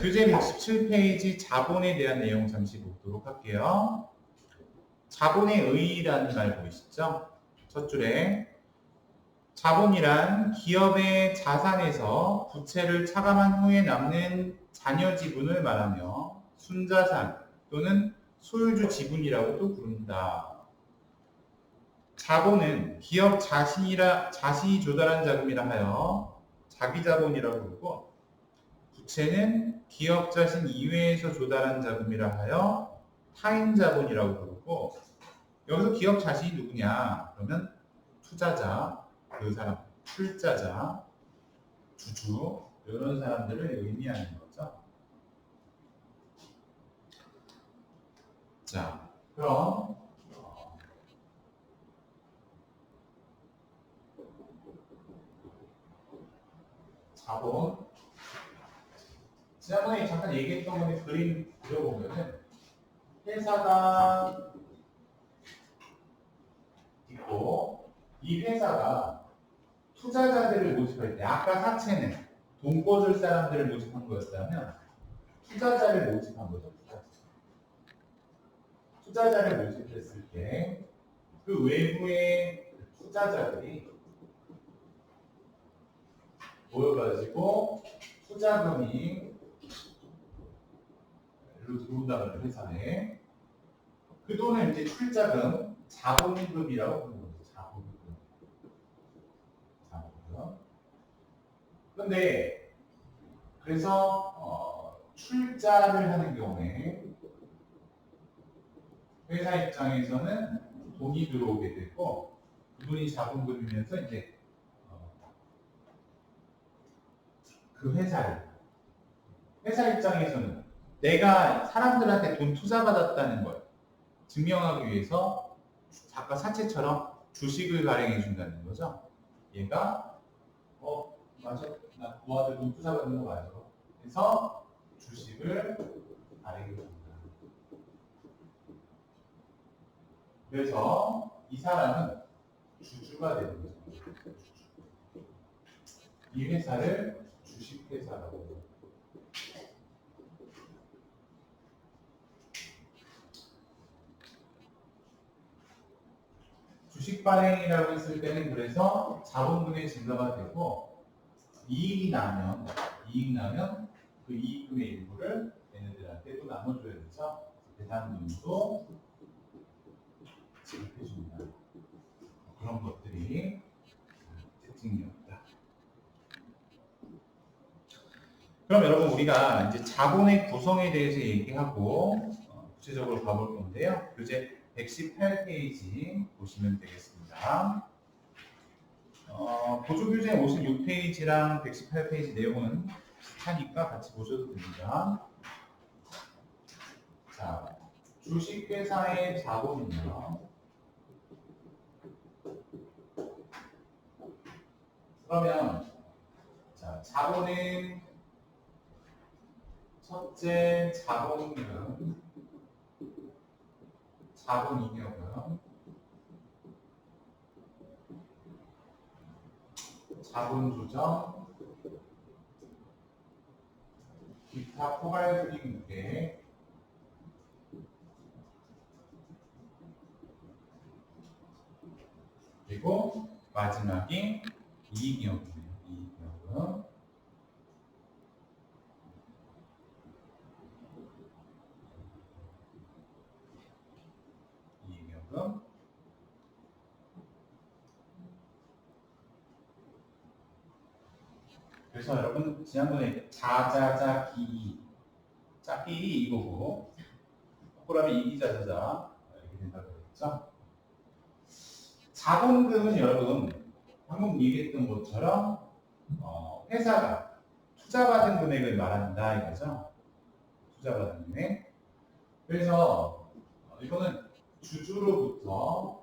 교재 117페이지 자본에 대한 내용 잠시 보도록 할게요. 자본의 의의라는 말 보이시죠? 첫 줄에 자본이란 기업의 자산에서 부채를 차감한 후에 남는 잔여 지분을 말하며 순자산 또는 소유주 지분이라고도 부른다. 자본은 기업 자신이 조달한 자금이라 하여 자기자본이라고 부르고, 부채는 기업 자신 이외에서 조달한 자금이라 하여 타인자본이라고 부르고, 여기서 기업 자신이 누구냐? 그러면 투자자, 그 사람, 출자자, 주주, 이런 사람들을 의미하는 거죠. 자, 그럼 자본, 지난번에 잠깐 얘기했던 건데 그림 그려보면은 회사가 있고, 이 회사가 투자자들을 모집할 때, 아까 사채는 돈 꿔줄 사람들을 모집한 거였다면 투자자를 모집한 거죠. 투자자를 모집했을 때 그 외부의 투자자들이 모여가지고 투자금이 들어온다는 회사에 그 돈을 이제 출자금, 자본금이라고 부르는 거죠. 자본금. 근데 그래서 출자를 하는 경우에 회사 입장에서는 돈이 들어오게 되고, 그 돈이 자본금이면서 이제 그 회사 입장에서는 내가 사람들한테 돈 투자받았다는 걸 증명하기 위해서 아까 사채처럼 주식을 발행해 준다는 거죠. 얘가 맞아, 나 너한테 돈 투자받는 거 맞아. 그래서 주식을 발행해 준다. 그래서 이 사람은 주주가 되는 거죠. 이 회사를 주식회사라고 해요. 주식 발행이라고 했을 때는 그래서 자본금의 증가가 되고, 이익이 나면 그 이익금의 일부를 얘네들한테 또 나눠줘야 되죠. 배당금도 지급해줍니다. 그런 것들이 특징이었다. 그럼 여러분, 우리가 이제 자본의 구성에 대해서 얘기하고 구체적으로 가볼 건데요. 교재 118페이지 보시면 되겠습니다. 보조교재 56페이지랑 118페이지 내용은 비슷하니까 같이 보셔도 됩니다. 자, 주식회사의 자본은요. 그러면 자, 자본은 첫째 자본금, 자본잉여금, 자본조정, 기타 포괄수익무게, 그리고 마지막이 이익잉여금이에요. 이익잉여금. 그래서 여러분, 지난번에 자자자 기이, 짝끼리 이거고, 호라면 이기자자자 이렇게 된다고 그랬죠. 자본금은 여러분 방금 얘기했던 것처럼 회사가 투자받은 금액을 말한다 이거죠. 투자받은 금액. 그래서 이거는 주주로부터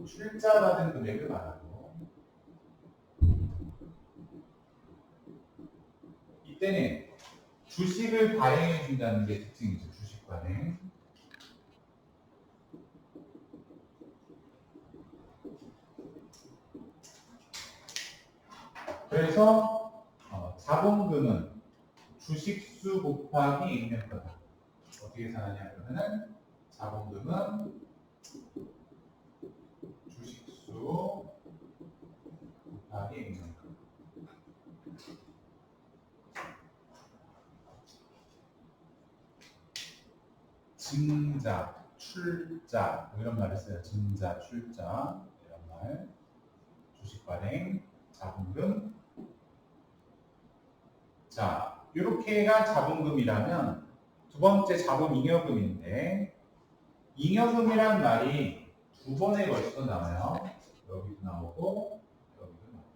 출자받은 금액을 말하고, 이때는 주식을 발행해 준다는 게 특징이죠. 주식 발행. 그래서 자본금은 주식수 곱하기 익명가다. 어떻게 계산하냐 그러면은 자본금은 주식수 곱하기 익명가. 증자, 출자 뭐 이런 말을 써요. 증자, 출자 이런 말. 주식 발행, 자본금. 자, 이렇게가 자본금이라면 두 번째 자본잉여금인데 잉여금이란 말이 두 번에 걸쳐서 나와요. 여기도 나오고 여기도 나오고.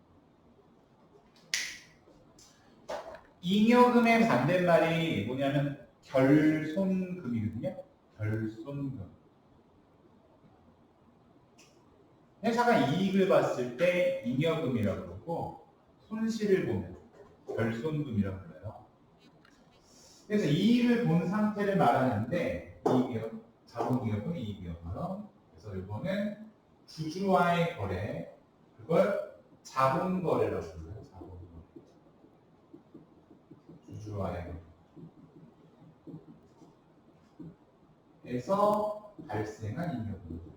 잉여금의 반대말이 뭐냐면 결손금이거든요. 결손금. 회사가 이익을 봤을 때 잉여금이라고 그러고 손실을 보면 결손금이라고 불러요. 그래서 이익을 본 상태를 말하는데 이익이요. 자본기업은 이익이었고요. 그래서 이거는 주주와의 거래, 그걸 자본거래라고 불러요. 자본거래. 주주와의 거래. 에서 발생한 잉여금.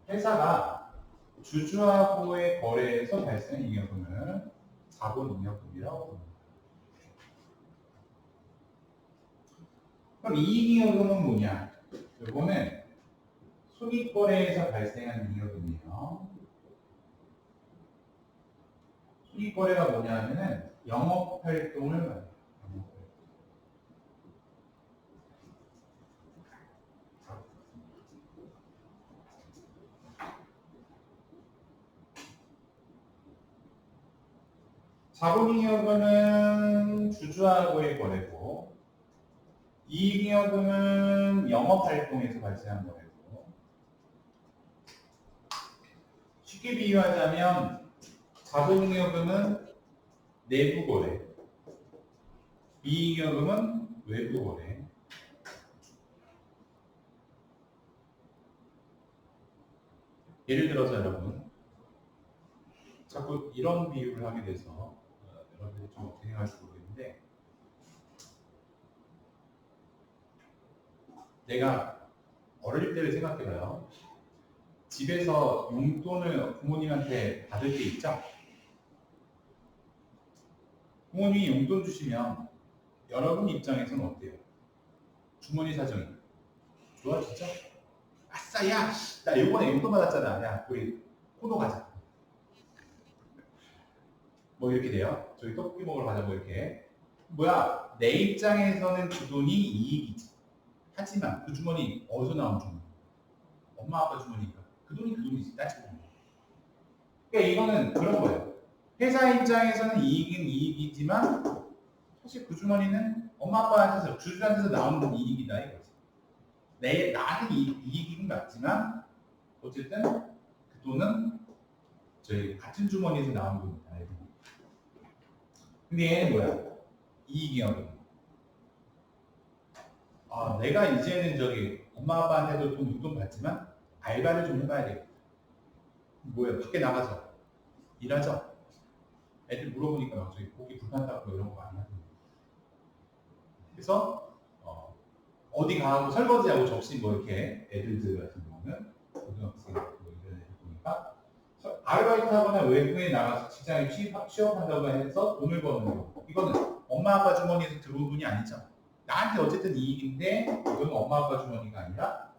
회사가 주주하고의 거래에서 발생한 잉여금을 자본잉여금이라고 합니다. 그럼 이익잉여금은 뭐냐? 이거는 손익거래에서 발생한 잉여금이에요. 손익거래가 뭐냐 하면은 영업활동을 말해요. 자본잉여금은 주주하고의 거래고 이익잉여금은 영업활동에서 발생한 거래고 쉽게 비유하자면 자본잉여금은 내부 거래, 이익잉여금은 외부 거래. 예를 들어서 여러분 자꾸 이런 비유를 하게 돼서 여러분들이 좀 어떻게 생각할지 모르겠는데 내가 어릴 때를 생각해봐요. 집에서 용돈을 부모님한테 받을 때 있죠? 부모님이 용돈 주시면 여러분 입장에서는 어때요? 주머니 사정이 좋아지죠? 아싸, 야, 나 이번에 용돈 받았잖아. 야, 우리 포도 가자. 뭐 이렇게 돼요. 저희 떡볶이 먹으러 가자. 뭐 이렇게. 뭐야, 내 입장에서는 그 돈이 이익이지. 하지만 그 주머니 어디서 나온 주머니? 엄마 아빠 주머니니까. 그 돈이 그 돈이지. 따지고 보면. 그러니까 이거는 그런 거예요. 회사 입장에서는 이익은 이익이지만 사실 그 주머니는 엄마 아빠한테서 주주한테서 나오는 이익이다 이거지. 나는 이익은 맞지만 어쨌든 그 돈은 저희 같은 주머니에서 나온 겁니다. 근데 얘는 뭐야? 이익이야. 아, 내가 이제는 저기 엄마 아빠한테도 용돈 받지만 알바를 좀 해봐야 돼. 뭐야? 밖에 나가서 일하죠. 애들 물어보니까 저기 고기 불판다고 이런 거 많이 하거든요. 그래서 어디 가고 설거지하고 접시 뭐 이렇게 애들들 같은 경우는 고등학생 뭐 이런 애들 보니까 아르바이트하거나 외국에 나가서 직장에 취업한다고 해서 돈을 버는 거. 이거는 엄마 아빠 주머니에서 들어온 돈이 아니죠. 나한테 어쨌든 이익인데 이건 엄마 아빠 주머니가 아니라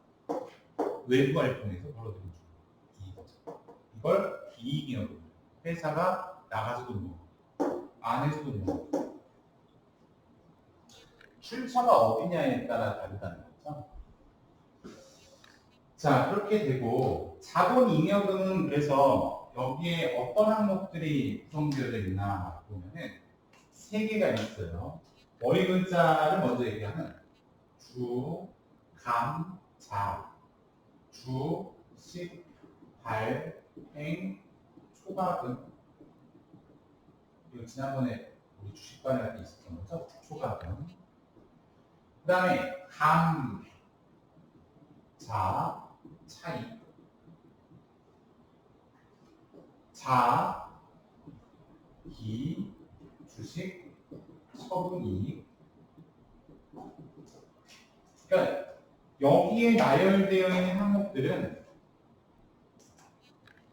외부 활동에서 벌어들인 이익이죠. 이걸 이익이라고 해요. 회사가 나가서도 뭐 안에서도 뭐 출처가 어디냐에 따라 다르다는 거죠. 자, 그렇게 되고 자본잉여금은 그래서 여기에 어떤 항목들이 구성되어 있나 보면은 세 개가 있어요. 머리 글자를 먼저 얘기하면 주, 감, 자, 주, 식, 발, 행, 초과금. 이거 지난번에 우리 주식반에 할 때 있었던 거죠? 초과금. 그 다음에 감, 자, 차이. 자, 기, 주식, 처분, 이익. 그러니까 여기에 나열되어 있는 항목들은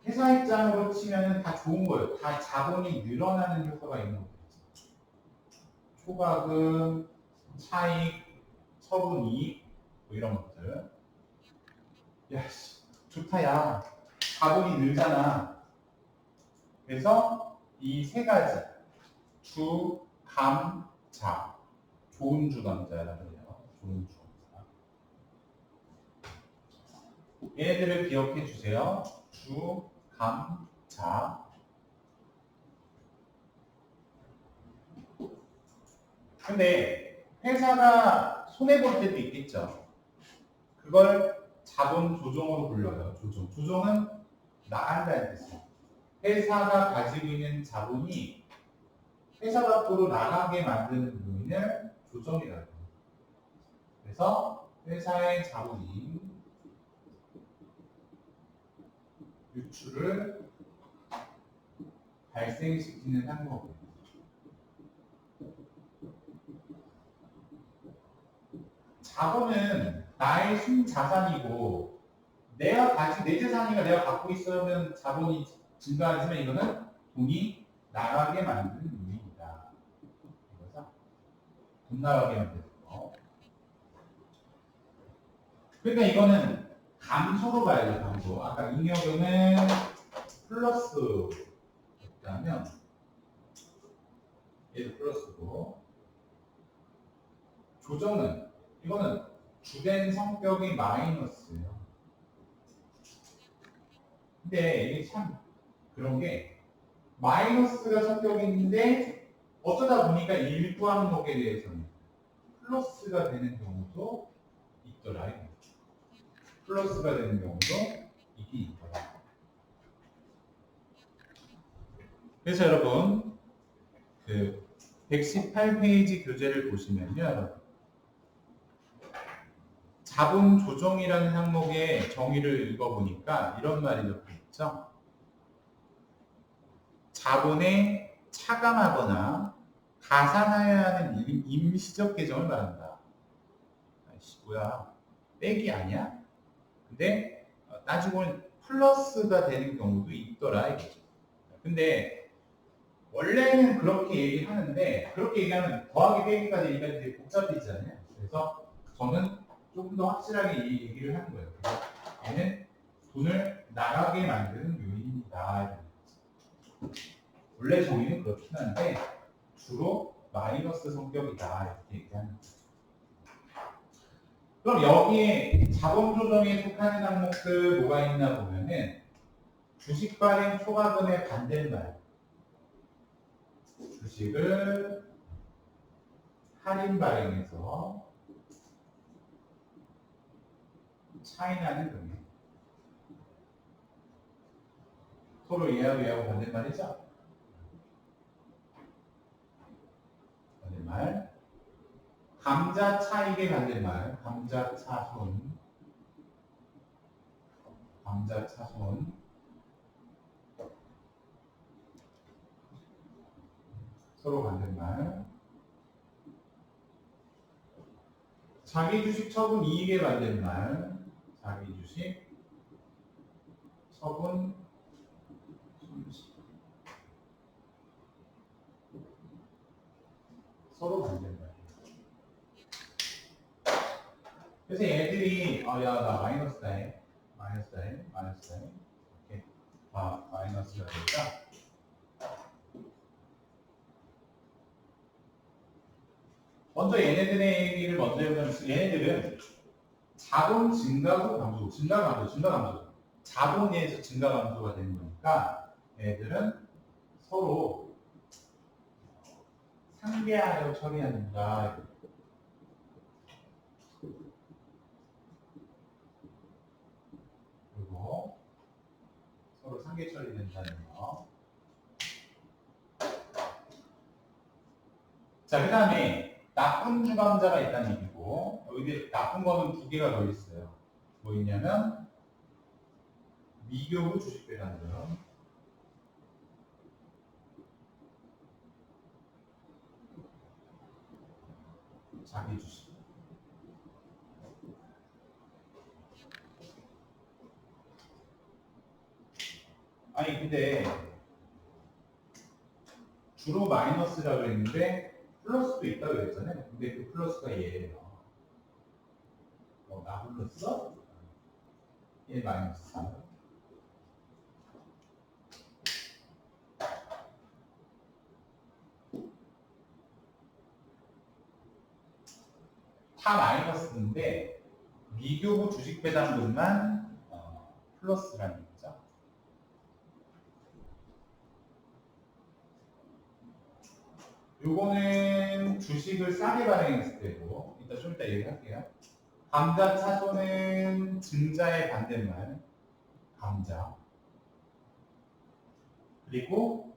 회사 입장으로 치면 다 좋은 거예요. 다 자본이 늘어나는 효과가 있는 거죠. 초과금, 차익, 처분, 이익 뭐 이런 것들. 야, 좋다 야. 자본이 늘잖아. 그래서 이 세 가지 주, 감, 자. 좋은 주감자라고 해요. 좋은 주감자. 얘네들을 기억해 주세요. 주, 감, 자. 근데 회사가 손해볼 때도 있겠죠. 그걸 자본 조정으로 불러요. 조정. 조정은 나간다는 뜻이에요. 회사가 가지고 있는 자본이 회사 밖으로 나가게 만드는 요인을 조정이라고 해요. 그래서 회사의 자본이 유출을 발생시키는 항목이에요. 자본은 나의 순자산이고 내 재산이가 내가 갖고 있으면 자본이 증가하지만 이거는 돈이 나가게 만드는 요인이다. 그래서 돈 나가게 만드는 거. 그러니까 이거는 감소로 봐야 돼요. 감소. 아까 잉여금은 플러스였다면 얘도 플러스고 조정은 이거는 주된 성격이 마이너스예요. 근데 이게 참 그런 게 마이너스가 성격인데 어쩌다 보니까 일부 항목에 대해서는 플러스가 되는 경우도 있더라. 플러스가 되는 경우도 있긴 있더라. 그래서 여러분 그 118페이지 교재를 보시면요. 자본 조정이라는 항목의 정의를 읽어보니까 이런 말이 적혀 있죠. 자본에 차감하거나 가산하여야 하는 임시적 계정을 말한다. 아이씨 뭐야 빼기 아니야? 근데 따지고는 플러스가 되는 경우도 있더라 이거죠. 근데 원래는 그렇게 얘기하는데 그렇게 얘기하면 더하기 빼기까지 얘기가 되게 복잡해지잖아요. 그래서 저는 조금 더 확실하게 이 얘기를 하는 거예요. 그래서 얘는 돈을 나가게 만드는 요인이다. 원래 정의는 그렇긴 한데 주로 마이너스 성격이다 이렇게 얘기하는 거죠. 그럼 여기에 자본 조정에 속하는 항목들 뭐가 있나 보면은 주식 발행 초과금의 반대말, 주식을 할인 발행해서 차이나는 금액. 서로 얘하고 반대말이죠? 반대말. 감자 차익의 반대말, 감자 차손. 감자 차손. 서로 반대말. 자기 주식 처분 이익의 반대말. 자기 주식 처분 손실. 서로 반대말. 그래서 얘들이 야 나 마이너스다 해. 마이너스다 해. 마이너스다 해. 이렇게 마이너스가 되니까 먼저 얘네들의 얘기를 먼저 해보면 얘네들은 자본 증가고 감소, 증가 감소. 자본에서 증가 감소가 되는 거니까 얘네들은 서로 상계하여 처리한다. 그리고 서로 상계 처리된다는 거. 자, 그 다음에 나쁜 주감자가 있다는 얘기고 여기 나쁜 거는 두 개가 더 있어요. 뭐 있냐면 미교부 주식배당금 자기 주식. 아니 근데 주로 마이너스라고 그랬는데 플러스도 있다고 그랬잖아요. 근데 그 플러스가 얘예요. 나 불렀어? 얘 마이너스. 다 마이너스인데 미교부 주식 배당금만 플러스라는 거죠. 요거는 주식을 싸게 발행했을 때고, 이따 좀 이따 얘기할게요. 감자 차손은 증자의 반대말, 감자. 그리고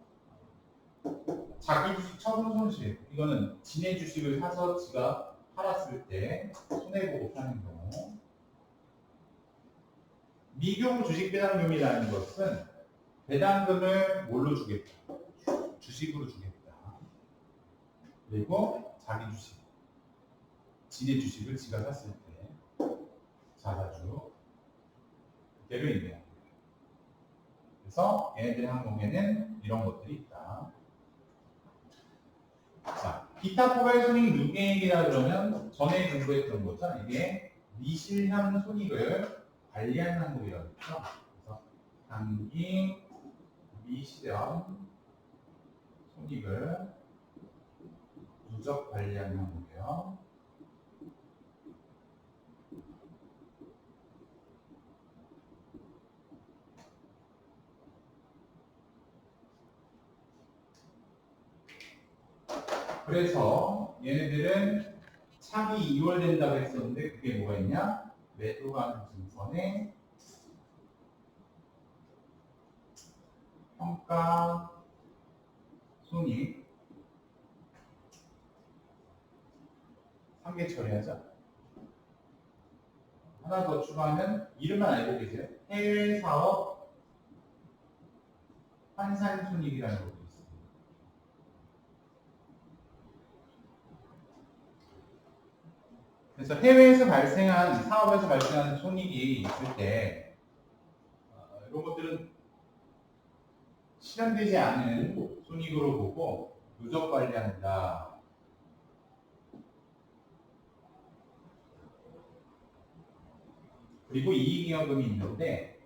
자기 주식 처분 손실. 이거는 지네 주식을 사서 지가 팔았을 때 손해보고 파는 경우. 미교부 주식 배당금이라는 것은 배당금을 뭘로 주겠다? 주식으로 주겠다. 그리고 자기 주식, 지네 주식을 지가 샀을 때 자사주 그대로 있네요. 그래서 얘네들 항목에는 이런 것들이 있다. 자, 기타 포괄 손익 누계액이라 그러면 전에 공부했던 거죠. 이게 미실현 손익을 관리하는 항목이라고 했죠. 그래서 단기 미실현 손익을 누적 관리하는 항목이에요. 그래서 얘네들은 차기 이월된다고 했었는데 그게 뭐가 있냐? 매도가는 증권의 평가 손익 3개 처리하자. 하나 더 추가하면 이름만 알고 계세요. 해외 사업 환산 손익이라는 것도 있습니다. 그래서 해외에서 발생한 사업에서 발생하는 손익이 있을 때 이런 것들은 실현되지 않은 손익으로 보고 누적 관리한다. 그리고 이익이익금이 있는데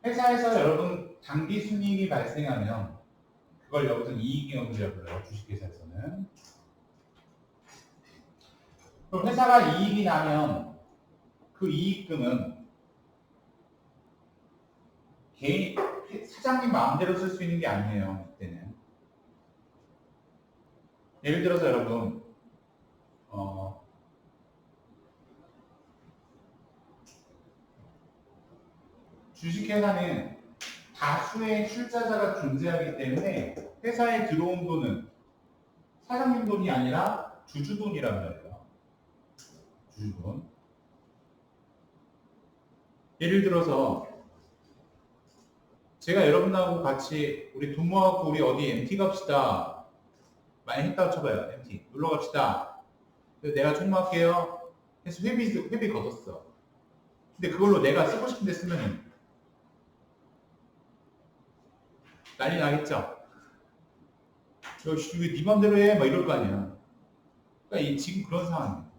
회사에서 여러분 단기 순이익이 발생하면 그걸 여기서 이익이익금이라고 불러요. 주식회사에서는. 그럼 회사가 이익이 나면 그 이익금은 개인 사장님 마음대로 쓸 수 있는 게 아니에요. 그때는. 예를 들어서 여러분 주식회사는 다수의 출자자가 존재하기 때문에 회사에 들어온 돈은 사장님 돈이 아니라 주주 돈이란 말이에요. 주주 돈. 예를 들어서 제가 여러분하고 같이 우리 돈 모아갖고 우리 어디 MT 갑시다. 많이 했다고 쳐봐요. MT. 놀러 갑시다. 그래서 내가 총 모을게요. 해서 회비 걷었어. 근데 그걸로 내가 쓰고 싶은 데 쓰면 난리 나겠죠? 이거 네 맘대로 해. 막 이럴 거 아니야. 그러니까 지금 그런 상황이에요.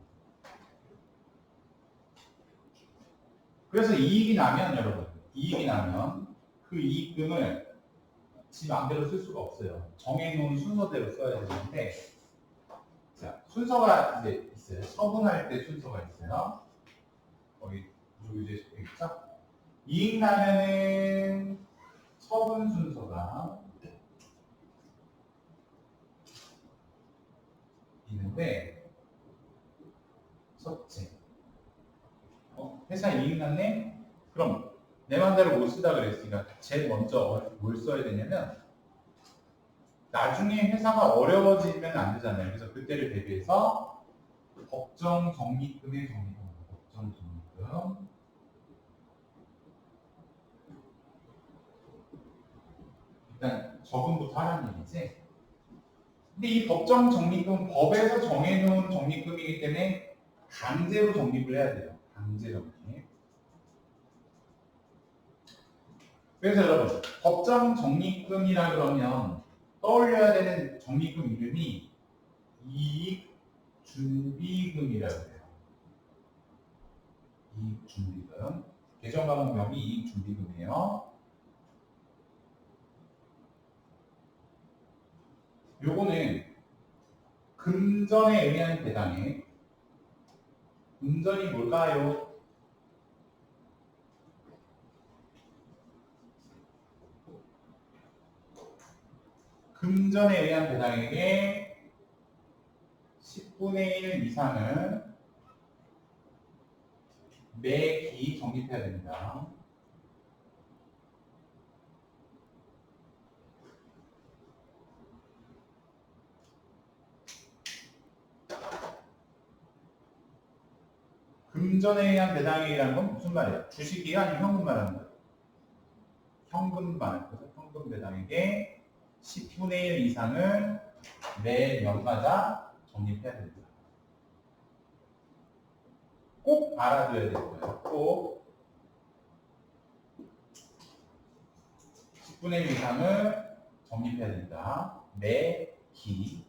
그래서 이익이 나면 여러분, 이익이 나면 그 이익금을 지 마음대로 쓸 수가 없어요. 정해놓은 순서대로 써야 되는데, 자, 순서가 이제 있어요. 처분할 때 순서가 있어요. 거기 이제 있죠? 이익 나면은 처분 순서가 있는데, 첫째, 회사 이익 났네? 그럼 내 맘대로 못 쓰다 그랬으니까 제일 먼저 뭘 써야 되냐면 나중에 회사가 어려워지면 안 되잖아요. 그래서 그때를 대비해서 법정 적립금의 적립금, 법정 적립금. 일단 적금부터 하라는 얘기지. 근데 이 법정 적립금 법에서 정해놓은 적립금이기 때문에 강제로 적립을 해야 돼요. 강제 적립. 그래서 여러분 법정 적립금이라 그러면 떠올려야 되는 적립금 이름이 이익준비금이라고 해요. 이익준비금. 개정과목명이 이익준비금이에요. 요거는 금전에 의한 배당액. 금전이 뭘까요? 금전에 의한 배당액의 10분의 1 이상을 매기 적립해야 됩니다. 금전에 의한 배당액이라는 건 무슨 말이야? 주식이야 아니면 현금 말하는 거야? 현금 말하는 거죠. 현금 배당액의 10분의 1 이상을 매 년마다 적립해야 됩니다. 꼭 알아둬야 되고요. 꼭 10분의 1 이상을 적립해야 된다. 매기.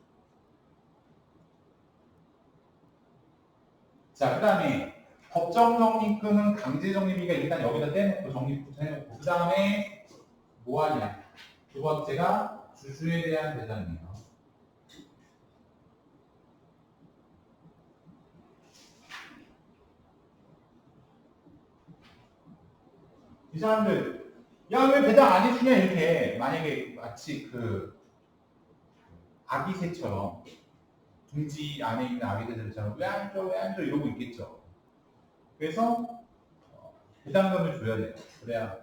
자, 그 다음에 법정 적립금은 강제 적립이니까 일단 여기다 떼놓고 적립부터 해놓고 그 다음에 뭐 하냐? 두 번째가 주주에 대한 배당이에요. 이 사람들 야 왜 배당 안 해주냐 이렇게 만약에 마치 그 아기새처럼 둥지 안에 있는 아기새들처럼 왜 안 줘 왜 안 줘 이러고 있겠죠. 그래서 배당금을 줘야 돼요. 그래야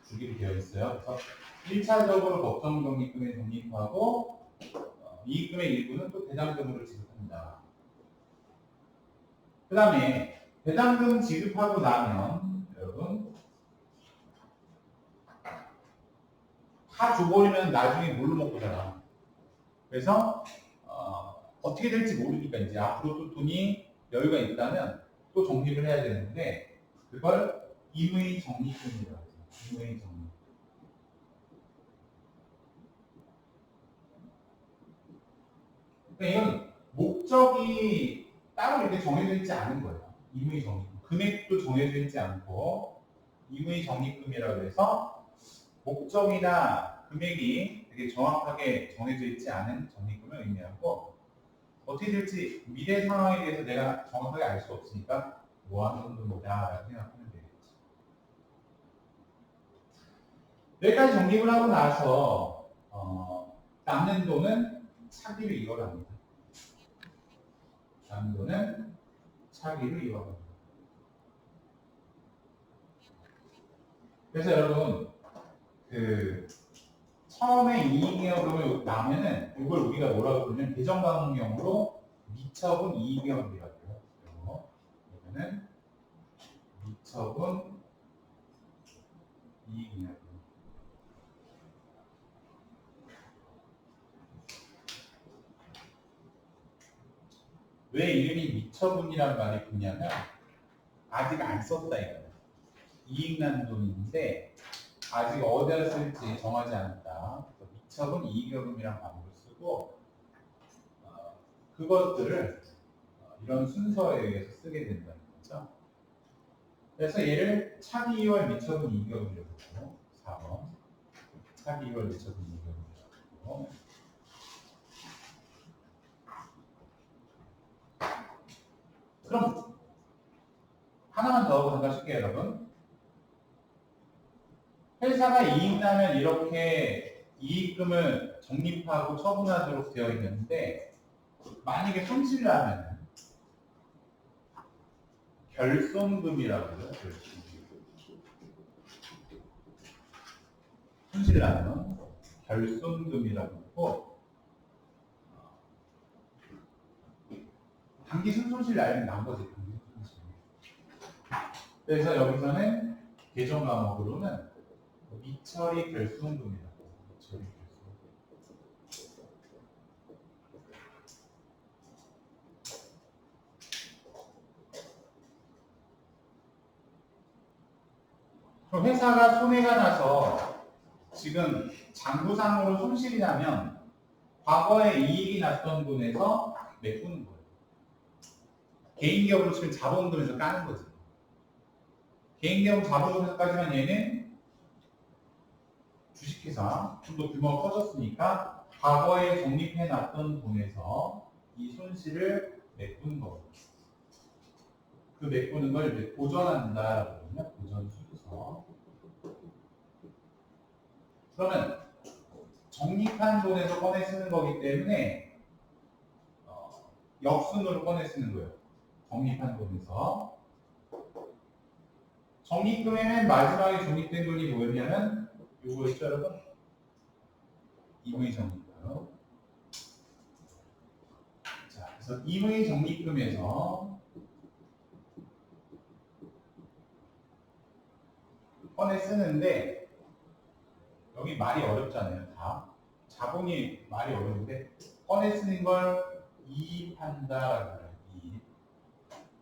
주기로 되어 있어요. 그래서 1차적으로 법정 적립금에 적립하고 이익금의 일부는 또 배당금으로 지급합니다. 그 다음에 배당금 지급하고 나면 여러분 다 줘버리면 나중에 뭘로 먹고 살아. 그래서 어떻게 될지 모르니까 이제 앞으로 또 돈이 여유가 있다면 또 적립을 해야 되는데 그걸 임의 적립금이라고 해요. 임의 적립. 그러니까 이건 목적이 따로 이렇게 정해져 있지 않은 거예요. 임의 적립금. 금액도 정해져 있지 않고 임의 적립금이라고 해서 목적이나 금액이 되게 정확하게 정해져 있지 않은 적립금을 의미하고 어떻게 될지 미래 상황에 대해서 내가 정확하게 알 수 없으니까 모아놓은 거다라고 생각하면 되겠지. 여기까지 적립을 하고 나서 남는 돈은 차기로 이월합니다. 남는 돈은 차기로 이월합니다. 그래서 여러분 그 처음에 이익이익을 나면은 이걸 우리가 뭐라고 부르냐면 계정과목용으로 미처분 이익이익이라고 해요. 그러면은 미처분 이익이익. 왜 이름이 미처분이라는 말이 붙냐면 아직 안 썼다 이거예요. 이익 나는 돈인데 아직 어디다 쓸지 정하지 않았다. 미처분 이익여금이라는 방법을 쓰고 그것들을 이런 순서에 의해서 쓰게 된다는 거죠. 그래서 얘를 차기 2월 미처분 이익여금이라고 부르고 4번 차기 2월 미처분 이익여금이라고 부르고 그럼 하나만 더 하고 생각하실게요 여러분. 회사가 이익 나면 이렇게 이익금을 적립하고 처분하도록 되어 있는데 만약에 손실 나면 결손금이라고 해요. 손실 나면 결손금이라고 하고 단기 순손실 나면 난 거지. 단기 순손실. 그래서 여기서는 계정 과목으로는 미처리 결손금이라고. 미처리 결손금. 회사가 손해가 나서 지금 장부상으로 손실이 나면 과거에 이익이 났던 돈에서 메꾸는 거예요. 개인기업으로 지금 자본금에서 까는 거지. 개인기업 자본금에서까지만 얘는 주식회사 좀 더 규모가 커졌으니까 과거에 적립해놨던 돈에서 이 손실을 메꾸는 거예요. 그 메꾸는 걸 이제 보전한다라고 하거든요. 보전 순서. 그러면 적립한 돈에서 꺼내 쓰는 거기 때문에 역순으로 꺼내 쓰는 거예요. 적립한 돈에서. 적립금의 맨 마지막에 적립된 돈이 뭐였냐면 요거였죠, 여러분? 임의 적립금. 자, 그래서 임의 적립금에서 꺼내 쓰는데 여기 말이 어렵잖아요. 다 자본이 말이 어려운데 꺼내 쓰는 걸 이입한다라고 해요. 이입.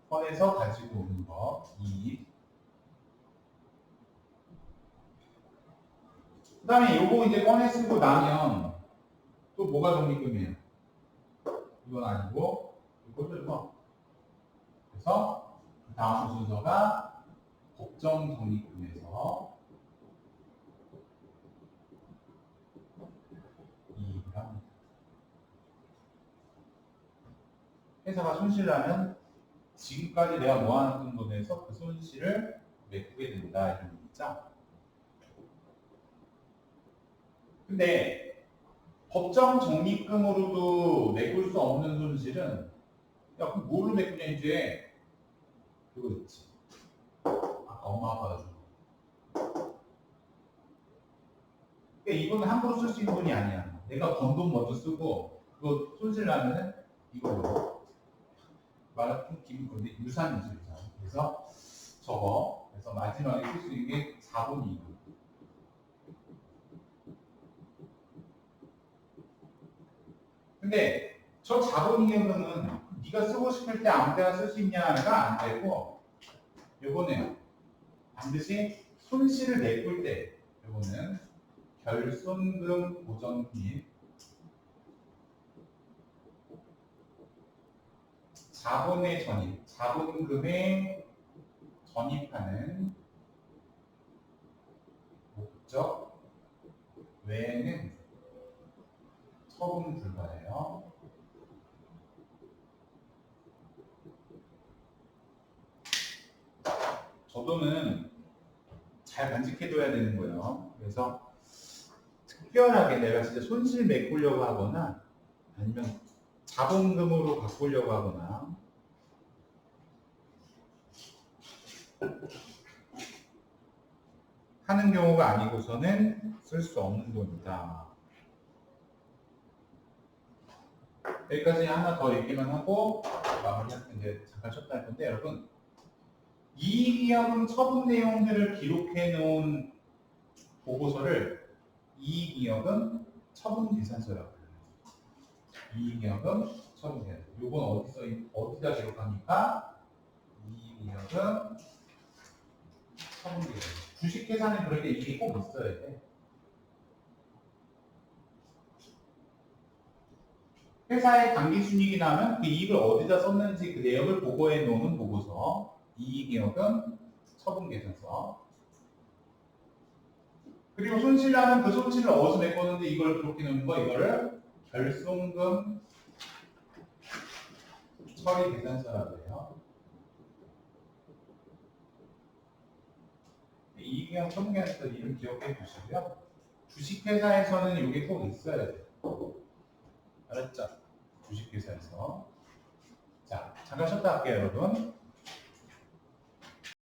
꺼내서 가지고 오는 거 이입. 그 다음에 요거 이제 꺼내 쓰고 나면 또 뭐가 적립금이에요? 이건 아니고 이거죠, 이거. 그래서 그 다음 순서가 법정 적립금에서 이익을 합니다. 회사가 손실나면 지금까지 내가 모아놨던 돈에서 그 손실을 메꾸게 된다 이런 얘기죠. 근데 법정 적립금으로도 메꿀 수 없는 손실은 야 그럼 뭘로 메꾸냐 이제 그거 있지. 아까 엄마 아빠가 준 거. 그러니까 이거는 함부로 쓸 수 있는 돈이 아니야. 내가 번 돈 먼저 쓰고 그거 손실 나면은 이걸로 말하면 건데 유산이죠, 유산. 그래서 저거 그래서 마지막에 쓸 수 있는 게 자본이익. 근데 저 자본이익은 네가 쓰고 싶을 때 아무 데나 쓸 수 있냐가 안 되고 요거는 반드시 손실을 메꿀 때 요거는 결손금 보전 및 자본의 전입, 자본금에 전입하는 목적 외에는 처분 불가해요. 저도는 잘 간직해둬야 되는 거예요. 그래서 특별하게 내가 진짜 손실 메꾸려고 하거나 아니면 자본금으로 바꾸려고 하거나 하는 경우가 아니고서는 쓸 수 없는 돈이다. 여기까지 하나 더 얘기만 하고 마무리할 텐데 잠깐 쉬었다 할 건데 여러분 이익이익은 처분 내용들을 기록해 놓은 보고서를 이익이익은 처분 계산서라고 해요. 이익이익은 처분 계산서. 요건 어디다 기록합니까? 이익이익은 처분 계산서. 주식 계산은 그렇게 이익이 꼭 있어야 돼. 회사의 당기순이익이 나면 그 이익을 어디다 썼는지 그 내역을 보고해 놓는 보고서. 이익이익은 처분 계산서. 그리고 손실 나면 그 손실을 어디서 메꿨는데 이걸 그렇게 놓는 거 이거를 결손금 처리 계산서라고 해요. 이익이익 처분 계산서 이름 기억해 주시고요. 주식회사에서는 이게 꼭 있어야 돼요. 알았죠? 주식회사에서. 자, 잠깐 쉬었다 할게요, 여러분.